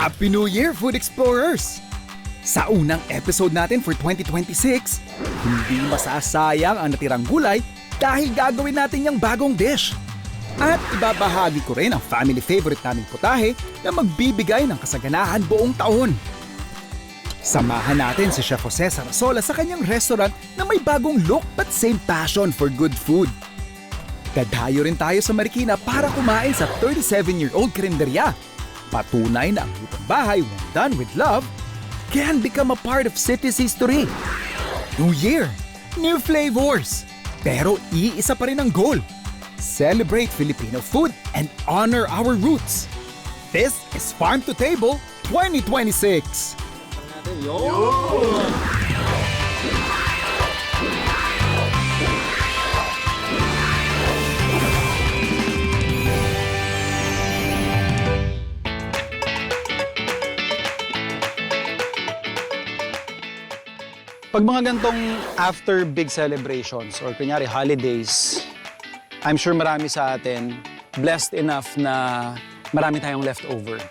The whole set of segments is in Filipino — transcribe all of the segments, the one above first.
Happy New Year, Food Explorers! Sa unang episode natin for 2026, hindi masasayang ang natirang gulay dahil gagawin natin yung bagong dish. At ibabahagi ko rin ang family favorite naming putahe na magbibigay ng kasaganahan buong taon. Samahan natin si Chef Jose Sarasola sa kanyang restaurant na may bagong look but same passion for good food. Dadayo rin tayo sa Marikina para kumain sa 37-year-old karinderya. Patunay na ang lutong bahay when done with love can become a part of city's history. New Year, new flavors. Pero iisa pa rin ang goal. Celebrate Filipino food and honor our roots. This is Farm to Table 2026. Pag mga gantong after big celebrations or kunyari holidays, I'm sure marami sa atin blessed enough na marami tayong leftover.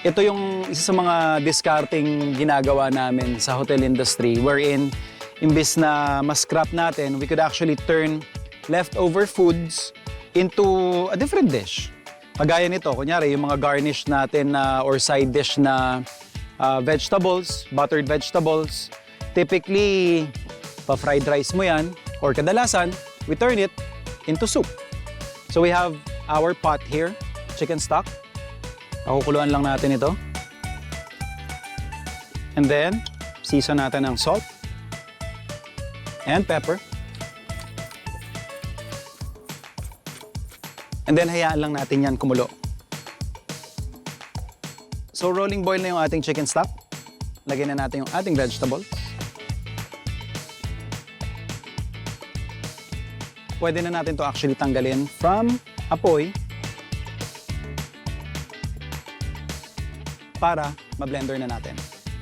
Ito yung isa sa mga discarding ginagawa namin sa hotel industry wherein imbis na mas-scrap natin, we could actually turn leftover foods into a different dish. Kagaya nito, kunyari yung mga garnish natin or side dish na vegetables, buttered vegetables. Typically, pa-fried rice mo yan, or kadalasan, we turn it into soup. So we have our pot here, chicken stock. Pakukuluan lang natin ito. And then, season natin ng salt and pepper. And then, hayaan lang natin yan kumulo. So, rolling boil na yung ating chicken stock. Lagyan na natin yung ating vegetables. Pwede na natin to actually tanggalin from apoy para ma-blender na natin.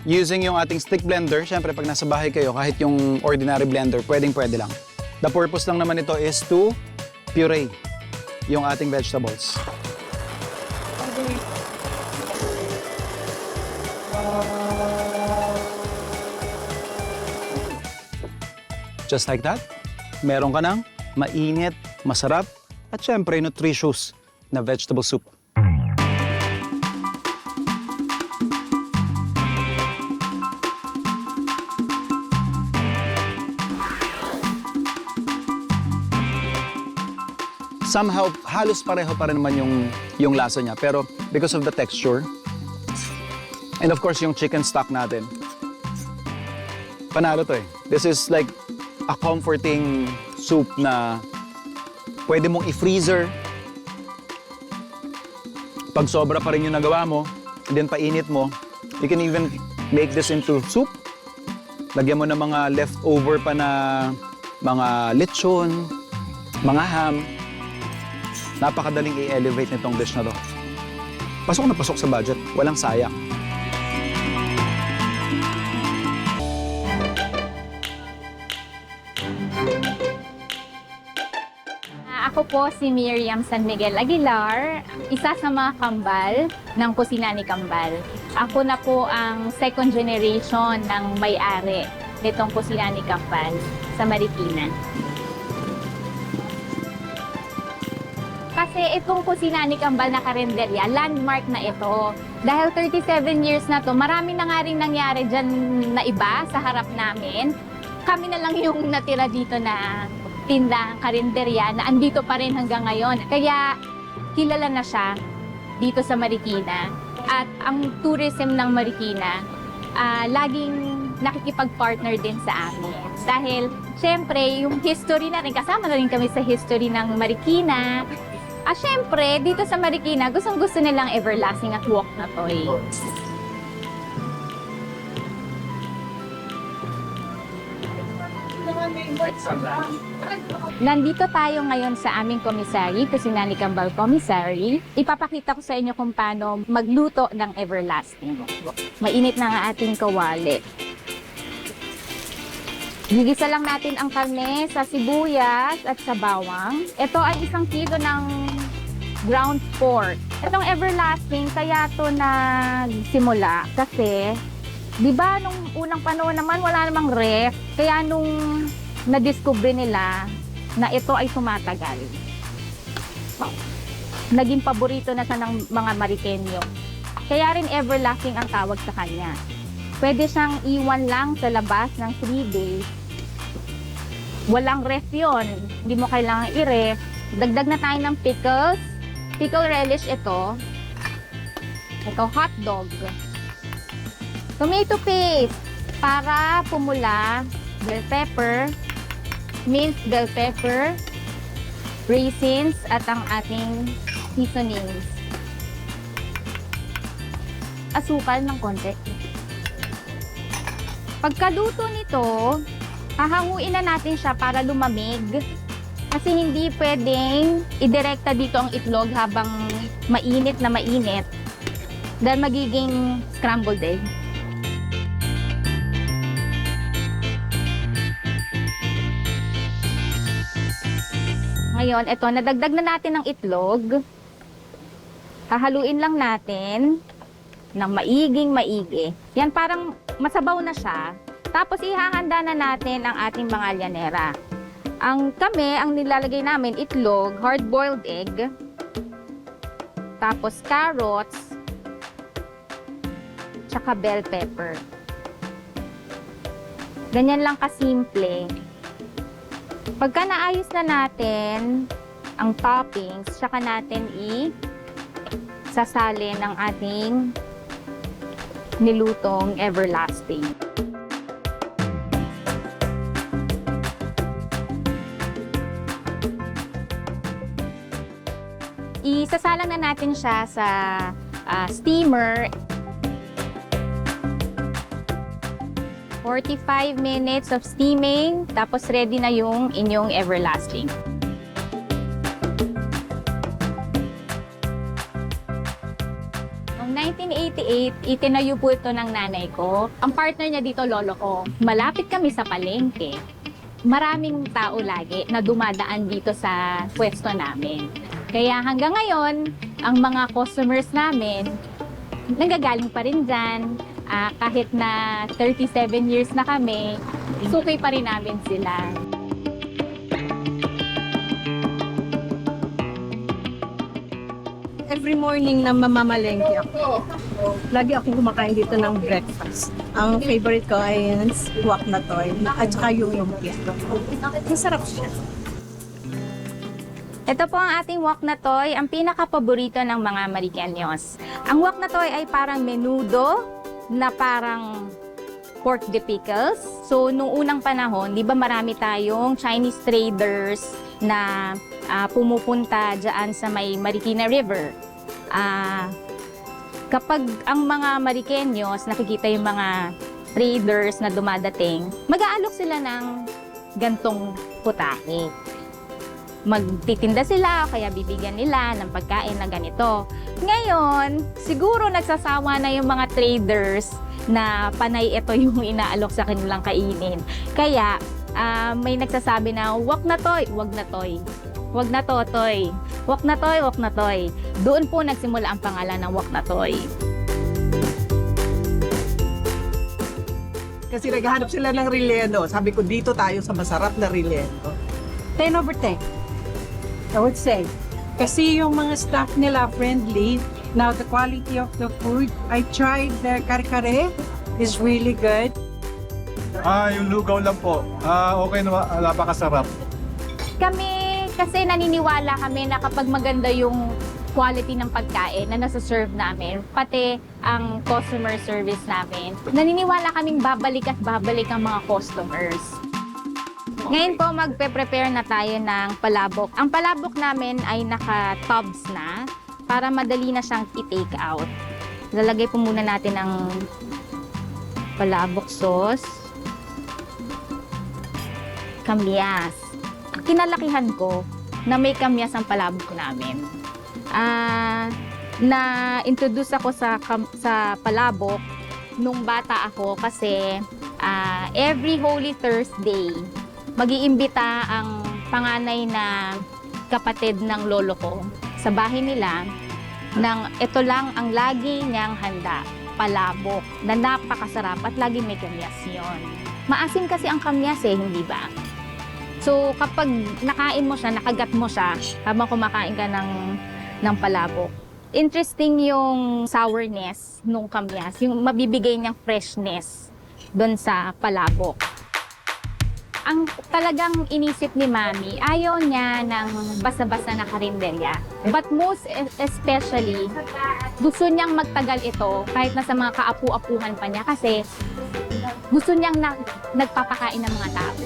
Using yung ating stick blender, syempre pag nasa bahay kayo, kahit yung ordinary blender, pwedeng-pwede lang. The purpose lang naman ito is to puree yung ating vegetables. Just like that, meron ka ng mainit, masarap, at syempre nutritious na vegetable soup. Somehow, halos pareho pa rin naman yung lasa niya. Pero because of the texture, and of course yung chicken stock natin, panalo to eh. This is like a comforting soup na pwede mong i-freezer. Pag sobra pa rin yung nagawa mo, and then painit mo, you can even make this into soup. Lagyan mo ng mga leftover pa na mga lechon, mga ham. Napakadaling i-elevate nitong dish na to. Pasok na pasok sa budget, walang sayang. Ako po si Miriam San Miguel Aguilar, isa sa mga kambal ng Kusina ni Kambal. Ako na po ang second generation ng may-ari nitong Kusina ni Kambal sa Marikina. Kasi itong Kusina ni Kambal na karinderya, landmark na ito. Dahil 37 years na to, marami na nga rin nangyari dyan na iba sa harap namin. Kami na lang yung natira dito na tindang karinderya na andito pa rin hanggang ngayon. Kaya kilala na siya dito sa Marikina. At ang tourism ng Marikina, laging nakikipag-partner din sa amin. Dahil, syempre, yung history na rin, kasama na rin kami sa history ng Marikina. Syempre, dito sa Marikina, gustong-gusto nilang everlasting at walk na to eh. Nandito tayo ngayon sa aming commissary, Kusina ni Kambal Commissary. Ipapakita ko sa inyo kung paano magluto ng everlasting. Mainit na nga ating kawali. Gigisa lang natin ang karne sa sibuyas at sa bawang. Ito ay 1 kilo ng ground pork. Itong everlasting, kaya to nagsimula kasi, di ba nung unang panahon naman wala namang ref, kaya nung na-discover nila na ito ay tumatagal. Naging paborito na siya ng mga Marikenyo. Kaya rin everlasting ang tawag sa kanya. Pwede siyang iwan lang sa labas ng 3 days. Walang ref yun. Hindi mo kailangan i-ref. Dagdag na tayo ng pickles. Pickle relish ito. Ito, hot dog. Tomato paste para pumula. Bell pepper. Minced bell pepper. Raisins at ang ating seasonings. Asukal ng konti. Pagkaluto nito, hahanguin na natin siya para lumamig. Kasi hindi pwedeng idirekta dito ang itlog habang mainit na mainit. Dahil magiging scrambled egg. Ngayon, ito, nadagdag na natin ang itlog. Hahaluin lang natin ng maigi. Yan, parang masabaw na siya. Tapos, ihahanda na natin ang ating mga llanera. Ang nilalagay namin, itlog, hard-boiled egg, tapos carrots, tsaka bell pepper. Ganyan lang kasimple. Pagka naayos na natin ang toppings, tsaka natin sasalin ang ating nilutong everlasting. Isasalang na natin siya sa steamer. 45 minutes of steaming, tapos ready na yung inyong everlasting. Noong 1988, itinayo po ito ng nanay ko. Ang partner niya dito, lolo ko. Malapit kami sa palengke. Maraming tao lagi na dumadaan dito sa pwesto namin. Kaya hanggang ngayon, ang mga customers namin, nanggagaling pa rin dyan. Kahit na 37 years na kami, suki pa rin namin sila. Every morning na mamamalengke ako, lagi akong kumakain dito ng breakfast. Ang favorite ko ay wak na toy at saka yung lumpia. Masarap siya. Ito po ang ating wok na toy, ang pinaka-paborito ng mga Mariqueños. Ang wok na toy ay parang menudo na parang pork de pickles. So, nung unang panahon, di ba marami tayong Chinese traders na pumupunta dyan sa may Marikina River. Kapag ang mga Mariqueños, nakikita yung mga traders na dumadating, mag-aalok sila ng gantong putahe. Magtitinda sila o kaya bibigyan nila ng pagkain na ganito. Ngayon, siguro nagsasawa na yung mga traders na panay ito yung inaalok sa kanilang kainin. Kaya, may nagsasabi na, wag na toy, wag na toy. Wag na to, toy. Wag na toy, wag na toy. Doon po nagsimula ang pangalan ng wag na toy. Kasi naghahanap sila ng relleno. Sabi ko, dito tayo sa masarap na relleno. 10 over 10, I would say. Kasi yung mga staff nila friendly. Now, the quality of the food, I tried the kare-kare. It's really good. Yung lugaw lang po. Okay na, napakasarap. Kami, kasi naniniwala kami na kapag maganda yung quality ng pagkain na nasa-serve namin, pati ang customer service namin, naniniwala kaming babalik at babalik ang mga customers. Ngayon po, magpe-prepare na tayo ng palabok. Ang palabok namin ay naka-tubs na para madali na siyang i-take out. Lalagay po muna natin ang palabok sauce. Kamyas. Kinalakihan ko na may kamyas ang palabok namin. Na-introduce ako sa palabok nung bata ako kasi every Holy Thursday, mag-iimbita ang panganay na kapatid ng lolo ko sa bahay nila ito lang ang lagi niyang handa, palabok, na napakasarap at lagi may kamyas yun. Maasim kasi ang kamyas hindi ba? So kapag nakain mo siya, nakagat mo siya habang kumakain ka ng palabok, interesting yung sourness nung kamyas, yung mabibigay niyang freshness doon sa palabok. Ang talagang inisip ni Mami, ayaw niya ng basa-basa na karinderya. But most especially, gusto niyang magtagal ito kahit na sa mga kaapu-apuhan pa niya kasi gusto niyang nagpapakain ng mga tao.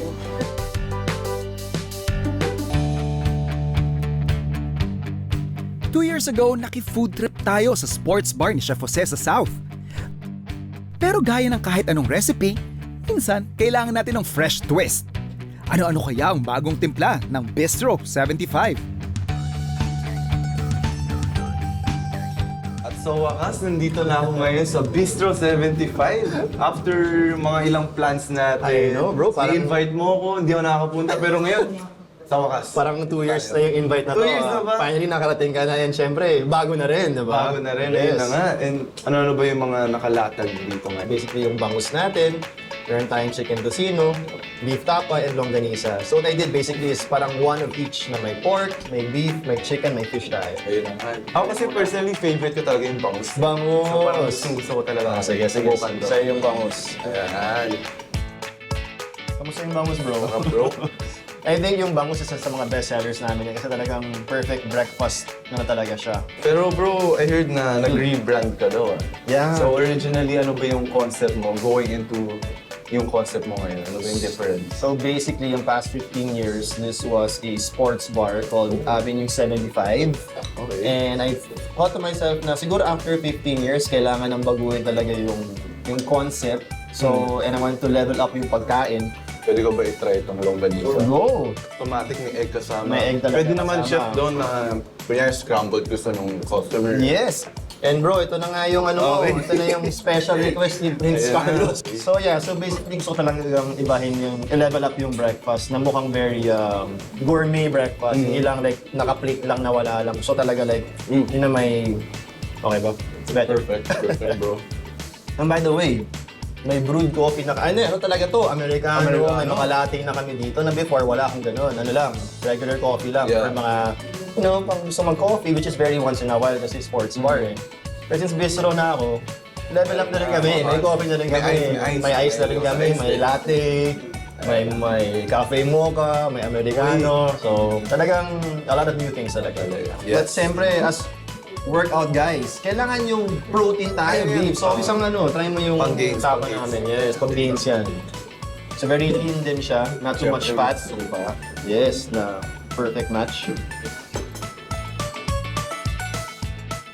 Two years ago, naki-food trip tayo sa sports bar ni Chef Jose sa South. Pero gaya ng kahit anong recipe, minsan kailangan natin ng fresh twist. Ano-ano kaya ang bagong timpla ng Bistro 75? At sa wakas, nandito na ako ngayon sa Bistro 75. After mga ilang plans natin. I know, bro, parang- I-invite mo ako, hindi ako nakakapunta. Pero ngayon, sa wakas. Parang 2 years na yung invite na 2 to. years na ba? Finally, nakarating ka na. And syempre, bago na rin, di ba? Bago na rin, ayun na nga. And ano ba yung mga nakalatag dito ngayon? Basically, yung bangus natin. Meron tayong chicken tocino, beef tapa, and longganisa. So what I did basically is parang one of each na may pork, may beef, may chicken, may fish tayo. Ayun na nga. Ako kasi personally, favorite ko talaga yung bangus. Bangus! So parang gusto ko talaga. Sige. Subukan to. Sa'yo yung bangus. Ayan. Kamusta yung bangus, bro? Sarap, bro. I think yung bangus isa sa mga best sellers namin yan kasi talagang perfect breakfast na talaga siya. Pero bro, I heard na nag-rebrand ka daw. Yeah. So originally, ano ba yung concept mo going into yung concept mo ngayon? Ano ba yung difference? So basically, yung past 15 years, this was a sports bar called Avenue 75. Okay. And I thought to myself na siguro after 15 years, kailangan ng baguhin talaga yung concept. So, and I want to level up yung pagkain. Pwede ko ba i-try itong longganisa? Go! Automatic may egg kasama. May egg talaga Pwede naman kasama. chef doon na kunyari scrambled gusto nung customer. Yes! And bro, ito na nga yung ano Okay. mo, ito na yung special request ni Prince Ayan. Carlos. So yeah, so basically gusto ko talagang ibahin yung, i-level up yung breakfast na mukhang very gourmet breakfast. Hindi lang like naka-plate lang na wala lang. So talaga like, yun na may, okay ba? It's better. Perfect bro. And by the way, may brewed coffee na, ano talaga to, Americano, may mga latte na kami dito na before wala akong ganun. Ano lang, regular coffee lang Yeah. for mga, pang gusto mag-coffee, which is very once in a while kasi sports bar eh. Pero since bistro na ako, level up na rin kami, may coffee na rin May kami, ice, may ice na rin kami, may latte, may cafe mocha, may Americano. So talagang a lot of new things talaga. Yes. But siyempre, as workout guys, kailangan yung protein tayo, Ayun. beef. So isang try mo yung Pang-gains, tapa pang-gains. namin. Yes, pang-gains yan. So very lean din siya, not too much fat. Yes, na perfect match.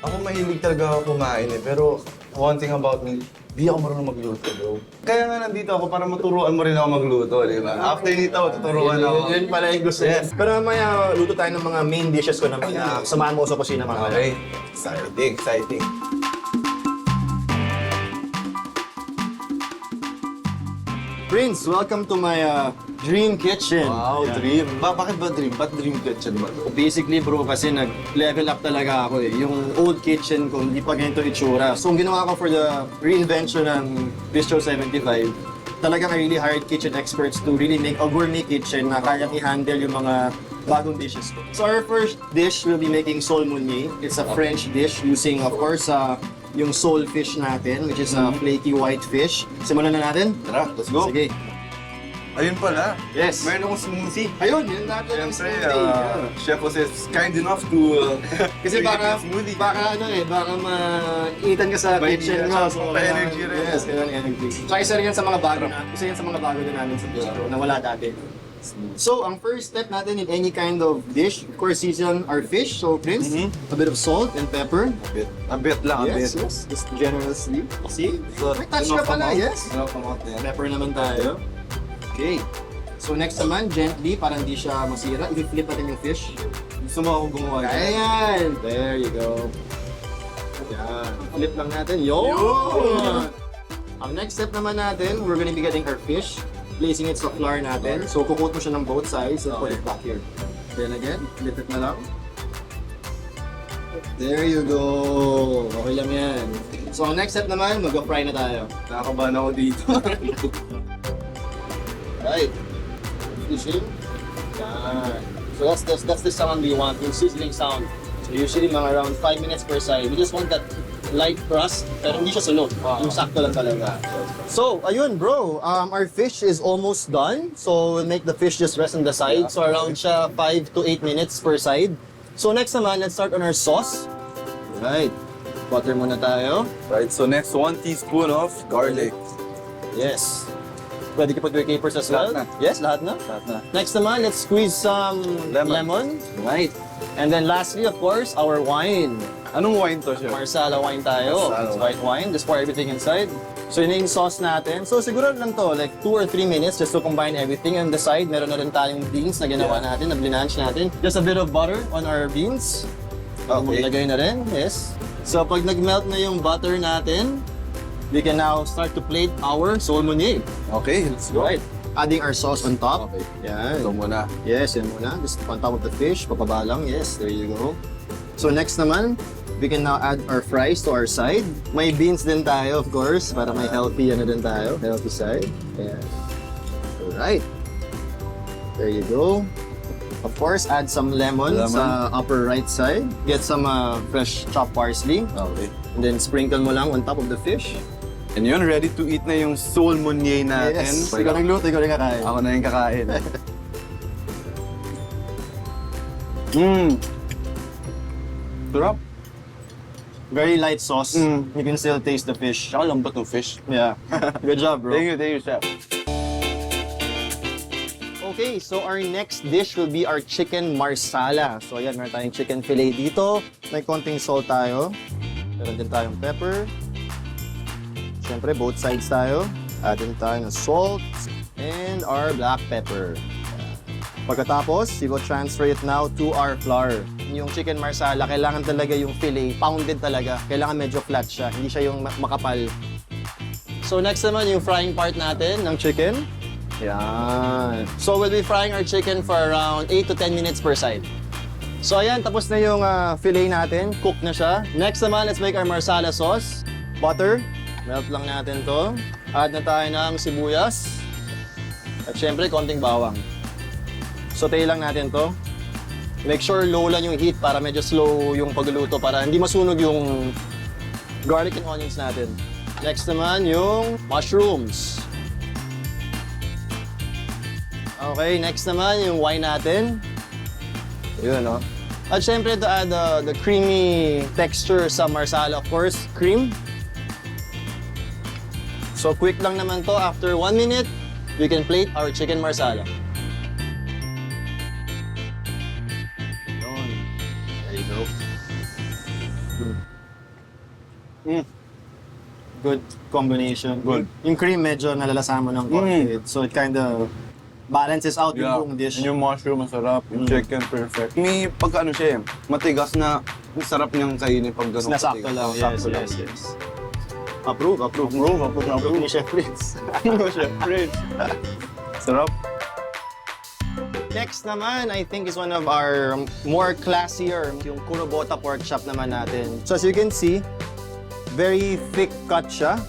Ako mahilig talaga ako kumain pero one thing about me, di ako marunong magluto bro. Kaya nga nandito ako para maturuan mo rin ako magluto, di ba? After nito, tuturuan ako. Yun pala yung gusto. Yes. Pero mamaya, luto tayo ng mga main dishes ko naman na samahan mo ko sa kusina mamaya. Okay. Exciting. Prince, welcome to my dream kitchen. Wow, Yeah. dream. Bakit ba dream? Ba't dream kitchen ba? Basically bro, kasi nag-level up talaga ako eh. Yung old kitchen ko, hindi pa ganito itsura. So ang ginawa ko for the reinvention ng Bistro 75, talagang I really hired kitchen experts to really make a gourmet kitchen na kayang i-handle yung mga bagong dishes ko. So our first dish, we'll be making sole meunier. It's a French dish using, of course, yung sole fish natin, which is a flaky white fish. Simulan na natin? Tara, let's go. Sige. Ayun pala. Yes. Meron akong smoothie. Ayun, yun natin ang Siyempre, smoothie. Yeah. Chef was kind enough to Kasi baka, smoothie. baka maitan ka sa May kitchen energy, mo. so pa-energy rin. Yes, kailangan energy. Tsaka isa rin yan sa mga bago na, isa yan sa mga bago din namin sa bistro na wala dati. So, ang first step natin in any kind of dish, of course, season our fish. So, Prince, a bit of salt and pepper. A bit lang, a bit. Yes, just generously. See? So, May touch ka pala, yes. Enough amount na yan. Pepper naman tayo. Okay. So, next naman, gently, para hindi siya masira, i-flip natin yung fish. Gusto mo akong gumawa dyan? Ayan! There you go. Yan. Flip lang natin. Yun! Ang next step naman natin, we're gonna be getting our fish, placing it sa flour natin. So, kukot mo siya ng both sides and put it back here. Then again, flip it na lang. There you go. Okay lang yan. So, ang next step naman, mag-fry na tayo. Nakakabahan ako dito. Right. Fishing. Yan. So that's the sound we want, yung sizzling sound. So usually mga around 5 minutes per side. We just want that light crust, pero hindi siya sunog. Yung sakto lang talaga. So, ayun bro, our fish is almost done. So, we'll make the fish just rest on the side. So, around siya 5 to 8 minutes per side. So, next naman, let's start on our sauce. Right. Butter muna tayo. Right, so next 1 teaspoon of garlic. Yes. Pwede ka pag capers as well? Lahat na. Yes, lahat na. Lahat na. Next naman, let's squeeze some lemon. Right. And then lastly, of course, our wine. Anong wine to siya? Marsala wine tayo. Marsala It's white wine. Just pour everything inside. So yun na yung sauce natin. So siguro lang to, like 2 or 3 minutes just to combine everything. On the side, meron na rin tayong beans na ginawa natin, na blinange natin. Just a bit of butter on our beans. Okay. Lagay na rin, yes. So pag nag-melt na yung butter natin, we can now start to plate our sole meunier. Okay, let's go. Right. Adding our sauce on top. Okay. Yan. Ito muna. Yes, yan muna. Just on top of the fish, papaba lang. Yes, there you go. So next naman, we can now add our fries to our side. May beans din tayo, of course, para may healthy din tayo. Healthy side. Ayan. Alright. There you go. Of course, add some lemon sa upper right side. Get some fresh chopped parsley. Okay. And then sprinkle mo lang on top of the fish. And yun, ready to eat na yung sole meunier natin. Yes. Ikaw nagluto, ikaw rin kakain. Ako na yung kakain. Sarap. Very light sauce. Mm. You can still taste the fish. Tsaka lambot ng fish. Yeah. Good job, bro. Thank you, chef. Okay, so our next dish will be our chicken marsala. So ayan, meron tayong chicken fillet dito. May konting salt tayo. Meron din tayong pepper. Siyempre, both sides tayo. Add din tayo ng salt and our black pepper. Pagkatapos, we will transfer it now to our flour. Yung chicken marsala, kailangan talaga yung fillet, pounded talaga. Kailangan medyo flat siya, hindi siya yung makapal. So next naman, yung frying part natin ng chicken. Yan. So we'll be frying our chicken for around 8 to 10 minutes per side. So ayan, tapos na yung fillet natin. Cook na siya. Next naman, let's make our marsala sauce. Butter. Melt lang natin to. Add na tayo ng sibuyas. At syempre, konting bawang. Saute lang natin to. Make sure low lang yung heat para medyo slow yung pagluluto para hindi masunog yung garlic and onions natin. Next naman yung mushrooms. Okay, next naman yung wine natin. Yun, no? At syempre to add the creamy texture sa marsala, of course, cream. So quick lang naman to. After 1 minute, we can plate our chicken marsala. Yun. There you go. Good combination. Good. Yung cream medyo nalalasahan mo ng konti. So it kind of balances out yung buong dish. Yung mushroom masarap, yung chicken perfect. May pagkaano siya eh, matigas na ang sarap niyang kainin pag gano'n. Nasakto lang. Sakto lang. Yes. Approve. Ni Chef Prince. Chef Prince. Sarap. Next naman, I think is one of our more classier, yung Kurobota pork chop naman natin. So as you can see, very thick cut siya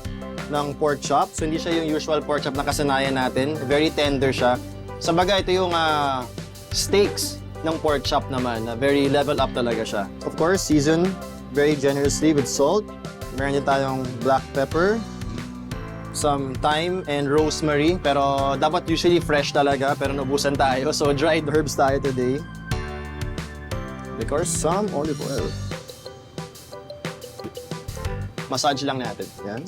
ng pork chop. So hindi siya yung usual pork chop na kasanayan natin. Very tender siya. Sa bagay, ito yung steaks ng pork chop naman. Na very level up talaga siya. Of course, season very generously with salt. Meron din tayong black pepper, some thyme and rosemary. Pero dapat usually fresh talaga, pero nabusan tayo. So dried herbs tayo today. Of course, some olive oil. Massage lang natin. Yan.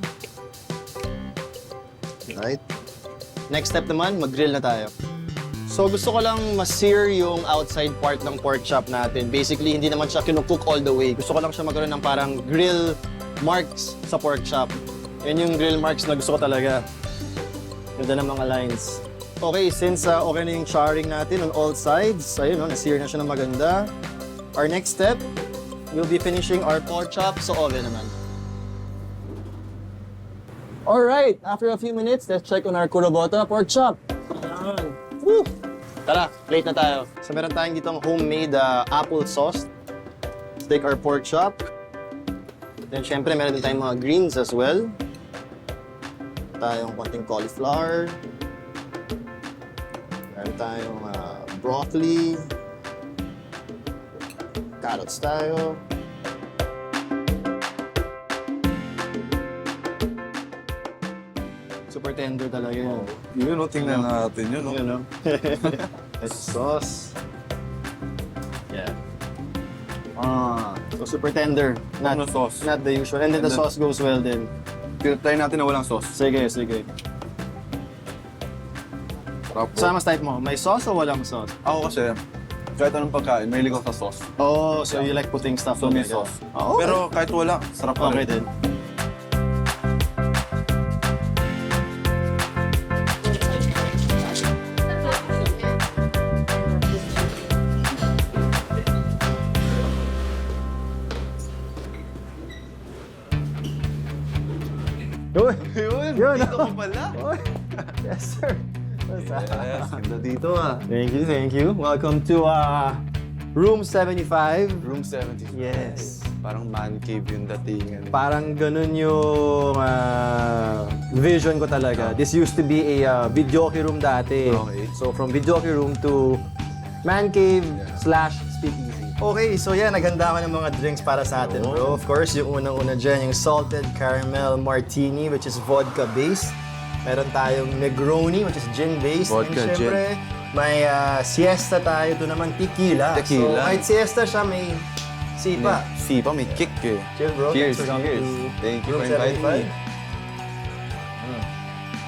Right. Next step naman, mag-grill na tayo. So gusto ko lang ma-sear yung outside part ng pork chop natin. Basically, hindi naman siya kinukook all the way. Gusto ko lang siya magkaroon ng parang grill marks sa pork chop. Yan yung grill marks na gusto ko talaga. Ganda ng mga lines. Okay, since okay na yung charring natin on all sides, ayun, na-sear na siya ng maganda. Our next step, we'll be finishing our pork chop sa oven naman. Alright, after a few minutes, let's check on our Kurobota pork chop. Ayan. Woo! Tara, plate na tayo. So meron tayong ditong homemade apple sauce. take our pork chop. Then, syempre, meron din tayong mga greens as well. Tayong konting cauliflower. Meron tayong broccoli. Carrots tayo. Super tender talaga yan. Yun, tingnan natin yun. You know? It's sauce. Yeah. So super tender. Not, sauce. not the usual. And then the sauce goes well din. Try natin na walang sauce. Sige, sige. So, mas type mo, may sauce o walang sauce? Ako kasi, kahit anong pagkain, mahilig ako sa sauce. Oh, so you like putting stuff So on may it. sauce. Oh, Pero kahit wala, sarap pa okay rin. din. Yun, dito ko pala. Yes, sir. Yes, ganda dito Thank you, thank you. Welcome to Room 75. Room 75. Yes. Parang man cave yung datingan. Parang ganun yung vision ko talaga. This used to be a videoke room dati. Okay. So from videoke room to man cave / speakeasy. Okay, so yan, naghanda ako ng mga drinks para sa atin, bro. Of course, yung unang-una dyan, yung salted caramel martini, which is vodka-based. Meron tayong Negroni, which is gin-based. Vodka, And syempre, may siesta tayo. Ito naman, tequila. Tequila. So, kahit siesta siya, may sipa. Sipa, may kick eh. Cheers, bro. Cheers, Thanks for coming cheers. to Thank you Room for inviting 75. me.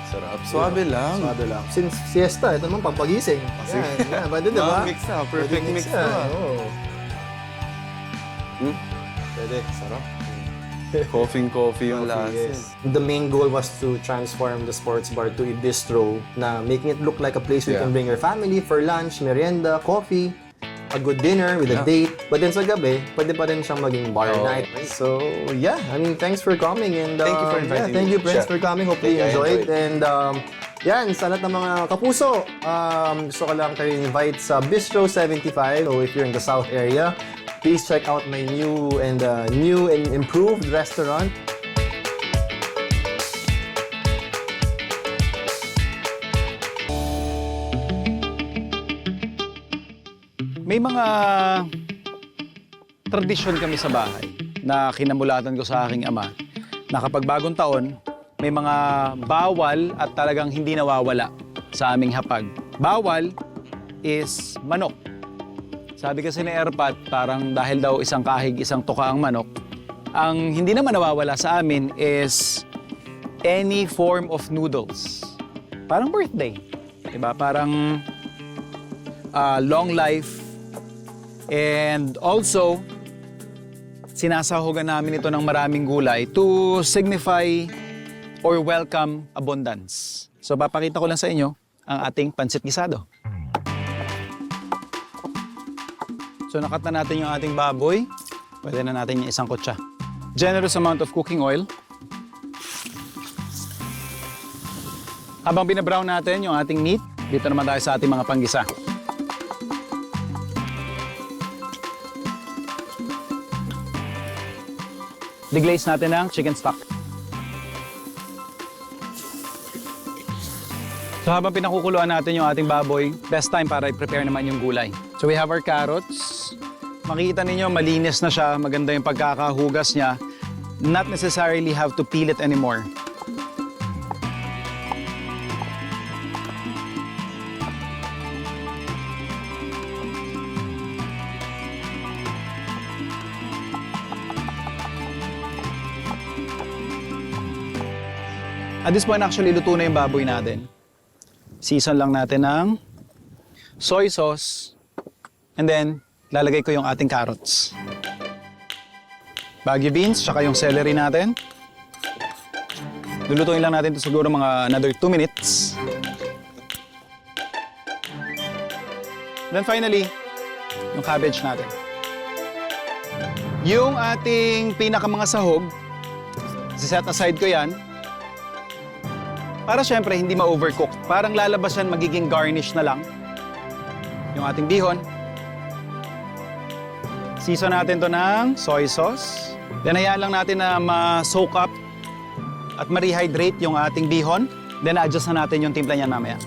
Sarap. Suabe lang. Suabe lang. Since siesta, ito naman pampagising. Yan, pwede diba? Mix na, perfect Pwede mix na. Oo. Pwede, sarap. Coffee yung lasa. Yes. The main goal was to transform the sports bar to a bistro na making it look like a place where you Yeah. can bring your family for lunch, merienda, coffee, a good dinner with a date. But then sa gabi, pwede pa rin siyang maging bar night. So, yeah. I mean, thanks for coming. And, Thank you for inviting yeah, thank you, me. Prince, Sure. for coming. Hopefully you Thank you, I enjoyed. And, yan, sa lahat ng mga kapuso, gusto ko lang kayo invite sa Bistro 75. So, if you're in the South area, please check out my new and improved restaurant. May mga tradisyon kami sa bahay na kinamulatan ko sa aking ama na kapag bagong taon, may mga bawal at talagang hindi nawawala sa aming hapag. Bawal is manok. Sabi kasi ni Erpat, parang dahil daw isang kahig, isang tuka ang manok, ang hindi naman nawawala sa amin is any form of noodles. Parang birthday. Diba? Parang long life. And also, sinasahugan namin ito ng maraming gulay to signify or welcome abundance. So, papakita ko lang sa inyo ang ating pansit gisado. So, nakat na natin yung ating baboy. Pwede na natin yung isang kutsa. Generous amount of cooking oil. Habang binabrown natin yung ating meat, dito naman tayo sa ating mga panggisa. Deglaze natin ng chicken stock. So habang pinakukuluan natin yung ating baboy, best time para i-prepare naman yung gulay. So we have our carrots. Makikita ninyo, malinis na siya, maganda yung pagkakahugas niya. Not necessarily have to peel it anymore. At this point, actually, luto na yung baboy natin. Season lang natin ng soy sauce. And then, lalagay ko yung ating carrots. Baguio beans, tsaka yung celery natin. Lulutuin lang natin ito siguro mga another 2 minutes. Then finally, yung cabbage natin. Yung ating pinaka mga sahog, set aside ko yan. Para syempre hindi ma-overcook. Parang lalabas yan, magiging garnish na lang. Yung ating bihon. Season natin to ng soy sauce. Then hayaan lang natin na ma-soak up at ma-rehydrate yung ating bihon. Then adjust na natin yung timpla niyan mamaya.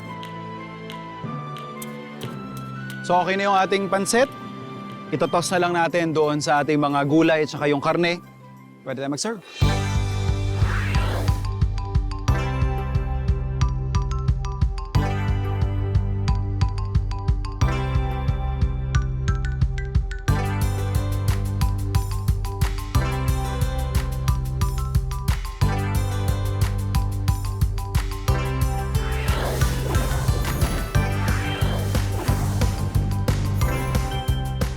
So okay na yung ating pansit. Itotoss na lang natin doon sa ating mga gulay at saka yung karne. Pwede tayo mag-serve.